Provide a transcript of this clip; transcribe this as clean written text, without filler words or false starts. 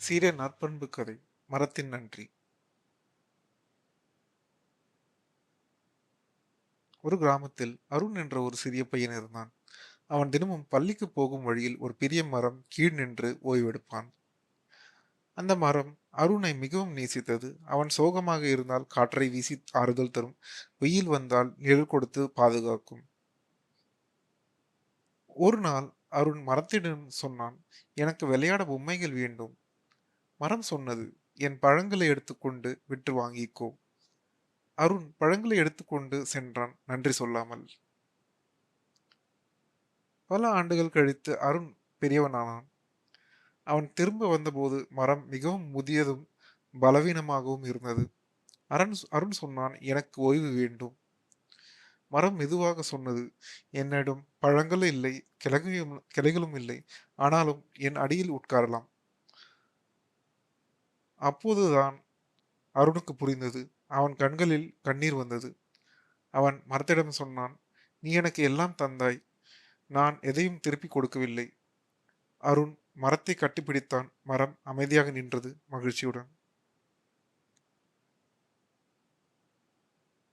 சீரிய நற்பண்பு கதை மரத்தின் நன்றி. ஒரு கிராமத்தில் அருண் என்ற ஒரு சிறிய பையன் இருந்தான். அவன் தினமும் பள்ளிக்கு போகும் வழியில் ஒரு பெரிய மரம் கீழ் நின்று ஓய்வெடுப்பான். அந்த மரம் அருணை மிகவும் நேசித்தது. அவன் சோகமாக இருந்தால் காற்றை வீசி ஆறுதல் தரும். வெயில் வந்தால் நிழல் கொடுத்து பாதுகாக்கும். ஒரு நாள் அருண் மரத்திடம் சொன்னான், எனக்கு விளையாட பொம்மைகள் வேண்டும். மரம் சொன்னது, என் பழங்களை எடுத்துக்கொண்டு விட்டு வாங்கிக்கோ. அருண் பழங்களை எடுத்துக்கொண்டு சென்றான், நன்றி சொல்லாமல். பல ஆண்டுகள் கழித்து அருண் பெரியவனானான். அவன் திரும்ப வந்தபோது மரம் மிகவும் முதியதும் பலவீனமாகவும் இருந்தது. அருண் சொன்னான், எனக்கு ஓய்வு வேண்டும். மரம் மெதுவாக சொன்னது, என்னிடம் பழங்கள் இல்லை, கிளைகளும் இல்லை. ஆனாலும் என் அடியில் உட்காரலாம். அப்போதுதான் அருணுக்கு புரிந்தது. அவன் கண்களில் கண்ணீர் வந்தது. அவன் மரத்திடம் சொன்னான், நீ எனக்கு எல்லாம் தந்தாய். நான் எதையும் திருப்பிக் கொடுக்கவில்லை. அருண் மரத்தை கட்டிப்பிடித்தான். மரம் அமைதியாக நின்றது, மகிழ்ச்சியுடன்.